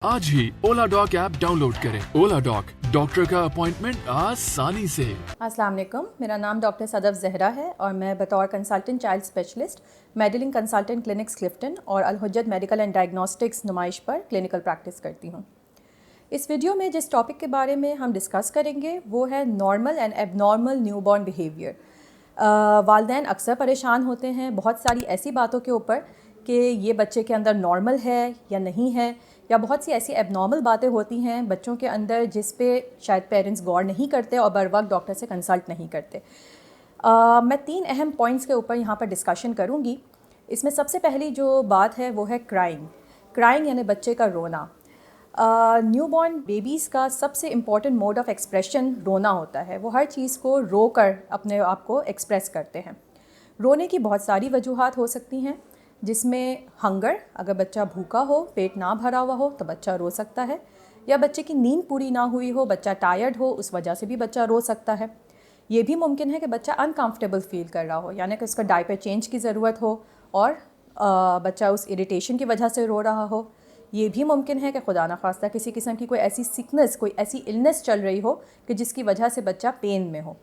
आज ही ओला dock app download करें। ओला dock, doctor का अपॉइंटमेंट आसानी से। अस्सलाम वालेकुम, मेरा नाम डॉक्टर सदफ जहरा है और मैं बतौर consultant child specialist meddling consultant clinics Clifton और अल हुज्जत मेडिकल एंड डायग्नोस्टिक्स नुमाइश पर क्लिनिकल प्रैक्टिस करती हूँ। इस वीडियो में जिस टॉपिक के बारे में हम डिस्कस करेंगे वो है normal and abnormal newborn behaviour. वालिदैन अक्सर परेशान होते हैं बहुत सारी ऐसी बातों के ऊपर कि ये बच्चे के अंदर नॉर्मल है या नहीं है, या बहुत सी ऐसी एबनॉर्मल बातें होती हैं बच्चों के अंदर जिस पे शायद पेरेंट्स गौर नहीं करते और बर वक्त डॉक्टर से कंसल्ट नहीं करते। मैं 3 अहम पॉइंट्स के ऊपर यहाँ पर डिस्कशन करूँगी। इसमें सबसे पहली जो बात है वो है क्राइंग यानी बच्चे का रोना। न्यूबॉर्न बेबीज़ का सबसे इम्पॉर्टेंट मोड ऑफ़ एक्सप्रेशन रोना होता है। वो हर चीज़ को रो कर अपने आप को एक्सप्रेस करते हैं। रोने की बहुत सारी वजूहात हो सकती हैं, जिसमें हंगर, अगर बच्चा भूखा हो, पेट ना भरा हुआ हो तो बच्चा रो सकता है, या बच्चे की नींद पूरी ना हुई हो, बच्चा टायर्ड हो, उस वजह से भी बच्चा रो सकता है। ये भी मुमकिन है कि बच्चा अनकंफर्टेबल फ़ील कर रहा हो, यानी कि उसका डायपर चेंज की ज़रूरत हो और बच्चा उस इरिटेशन की वजह से रो रहा हो। ये भी मुमकिन है कि खुदा न खास्ता किसी किस्म की कोई ऐसी सिकनेस, कोई ऐसी इलनेस चल रही हो कि जिसकी वजह से बच्चा पेन में हो।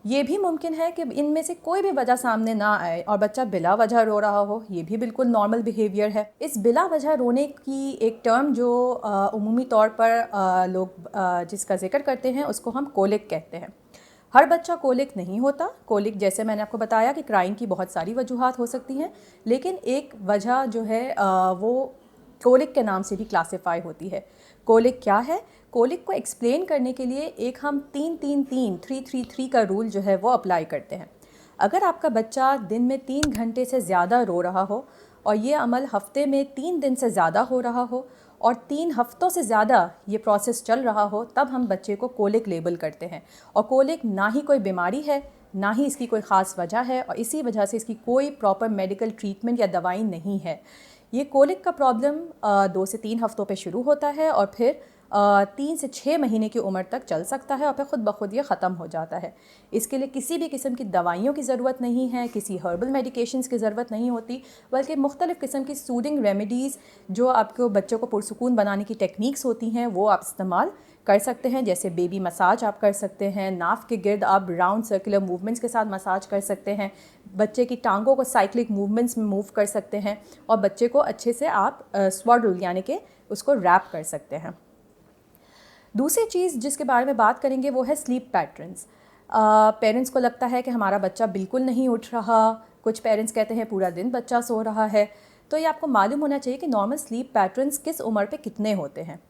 ये भी मुमकिन है कि इनमें से कोई भी वजह सामने ना आए और बच्चा बिला वजह रो रहा हो। ये भी बिल्कुल नॉर्मल बिहेवियर है। इस बिला वजह रोने की एक टर्म जो उमूमी तौर पर लोग जिसका जिक्र करते हैं उसको हम कोलिक कहते हैं। हर बच्चा कोलिक नहीं होता। कोलिक जैसे मैंने आपको बताया कि क्राइंग की बहुत सारी वजूहात हो सकती हैं, लेकिन एक वजह जो है वो कोलिक के नाम से भी क्लासिफाई होती है। कोलिक क्या है? कोलिक को एक्सप्लेन करने के लिए एक हम 3-3-3 का रूल जो है वो अप्लाई करते हैं। अगर आपका बच्चा दिन में 3 घंटे से ज़्यादा रो रहा हो और ये अमल हफ्ते में 3 दिन से ज़्यादा हो रहा हो और 3 हफ्तों से ज़्यादा ये प्रोसेस चल रहा हो, तब हम बच्चे को कोलिक लेबल करते हैं। और कोलिक ना ही कोई बीमारी है, ना ही इसकी कोई ख़ास वजह है, और इसी वजह से इसकी कोई प्रॉपर मेडिकल ट्रीटमेंट या दवाई नहीं है। ये कोलिक का प्रॉब्लम 2 से 3 हफ्तों पे शुरू होता है और फिर 3 से 6 महीने की उम्र तक चल सकता है और फिर ख़ुद ब खुद ये ख़त्म हो जाता है। इसके लिए किसी भी किस्म की दवाइयों की ज़रूरत नहीं है, किसी हर्बल मेडिकेशंस की ज़रूरत नहीं होती, बल्कि मुख्तलिफ़ किस्म की सूदिंग रेमेडीज़ जो आपको बच्चों को पुरसुकून बनाने की टेक्निक्स होती हैं वो आप इस्तेमाल कर सकते हैं। जैसे बेबी मसाज आप कर सकते हैं, नाफ के गिर्द आप राउंड सर्कुलर मूवमेंट्स के साथ मसाज कर सकते हैं, बच्चे की टांगों को साइक्लिक मूवमेंट्स में मूव कर सकते हैं और बच्चे को अच्छे से आप स्वाडल यानी कि उसको रैप कर सकते हैं। दूसरी चीज़ जिसके बारे में बात करेंगे वो है स्लीप पैटर्न्स। पेरेंट्स को लगता है कि हमारा बच्चा बिल्कुल नहीं उठ रहा, कुछ पेरेंट्स कहते हैं पूरा दिन बच्चा सो रहा है। तो ये आपको मालूम होना चाहिए कि नॉर्मल स्लीप पैटर्न्स किस उम्र पे कितने होते हैं।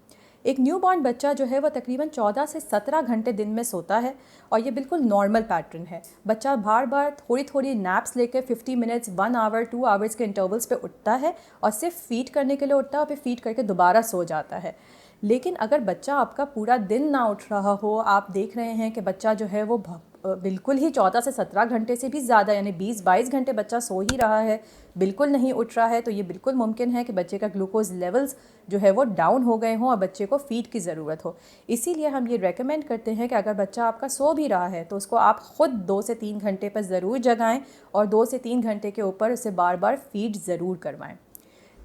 एक न्यूबॉर्न बच्चा जो है वो तकरीबन 14 से 17 घंटे दिन में सोता है और ये बिल्कुल नॉर्मल पैटर्न है। बच्चा बार बार थोड़ी थोड़ी नैप्स लेकर 50 मिनट्स, 1 आवर, 2 आवर्स के इंटरवल्स पे उठता है और सिर्फ फीड करने के लिए उठता है और फिर फीड करके दोबारा सो जाता है। लेकिन अगर बच्चा आपका पूरा दिन ना उठ रहा हो, आप देख रहे हैं कि बच्चा जो है वो बिल्कुल ही 14 से 17 घंटे से भी ज़्यादा यानी 20-22 घंटे बच्चा सो ही रहा है, बिल्कुल नहीं उठ रहा है, तो ये बिल्कुल मुमकिन है कि बच्चे का ग्लूकोज़ लेवल्स जो है वो डाउन हो गए हों और बच्चे को फ़ीड की ज़रूरत हो। इसीलिए हम ये रेकमेंड करते हैं कि अगर बच्चा आपका सो भी रहा है तो उसको आप ख़ुद 2 से 3 घंटे पर ज़रूर जगाएँ और 2 से 3 घंटे के ऊपर उसे बार बार फ़ीड ज़रूर करवाएँ।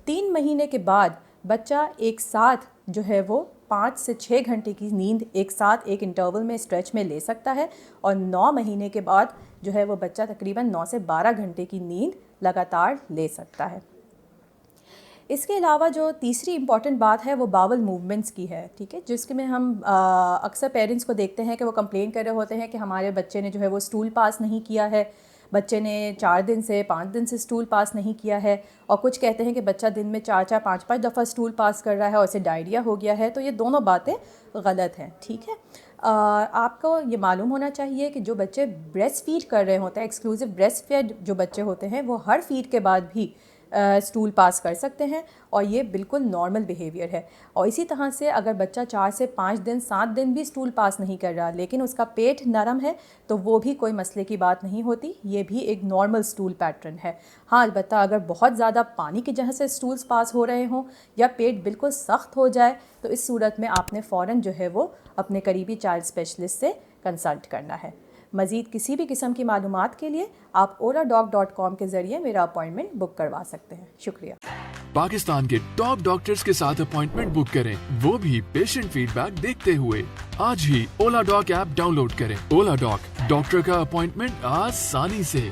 3 महीने के बाद बच्चा एक साथ जो है वो 5 से 6 घंटे की नींद एक साथ एक इंटरवल में स्ट्रेच में ले सकता है और 9 महीने के बाद जो है वो बच्चा तकरीबन 9 से 12 घंटे की नींद लगातार ले सकता है। इसके अलावा जो तीसरी इम्पॉर्टेंट बात है वो बावल मूवमेंट्स की है, ठीक है, जिसके में हम अक्सर पेरेंट्स को देखते हैं कि वो कंप्लेन कर रहे होते हैं कि हमारे बच्चे ने जो है वो स्टूल पास नहीं किया है, बच्चे ने 4 दिन से 5 दिन से स्टूल पास नहीं किया है, और कुछ कहते हैं कि बच्चा दिन में 4-4, 5-5 दफ़ा स्टूल पास कर रहा है और इसे डायरिया हो गया है। तो ये दोनों बातें गलत हैं, ठीक है। आपको ये मालूम होना चाहिए कि जो बच्चे ब्रेस्ट फीड कर रहे होते हैं, एक्सक्लूसिव ब्रेस्ट फीड जो बच्चे होते हैं, वो हर फीड के बाद भी स्टूल पास कर सकते हैं और ये बिल्कुल नॉर्मल बिहेवियर है। और इसी तरह से अगर बच्चा 4 से 5 दिन, 7 दिन भी स्टूल पास नहीं कर रहा लेकिन उसका पेट नरम है तो वो भी कोई मसले की बात नहीं होती, ये भी एक नॉर्मल स्टूल पैटर्न है। हाँ, अलबत्ता अगर बहुत ज़्यादा पानी की वजह से स्टूल्स पास हो रहे हों या पेट बिल्कुल सख्त हो जाए तो इस सूरत में आपने फ़ौरन जो है वो अपने करीबी चाइल्ड स्पेशलिस्ट से कंसल्ट करना है। मज़ीद किसी भी किस्म की मालूमात के लिए आप oladoc.com के ज़रिए मेरा अपॉइंटमेंट बुक करवा सकते हैं। शुक्रिया। पाकिस्तान के टॉप डॉक्टर्स के साथ अपॉइंटमेंट बुक करें, वो भी पेशेंट फीडबैक देखते हुए। आज ही ओला डॉक ऐप डाउनलोड करें। ओला डॉक, डॉक्टर का अपॉइंटमेंट आसानी से।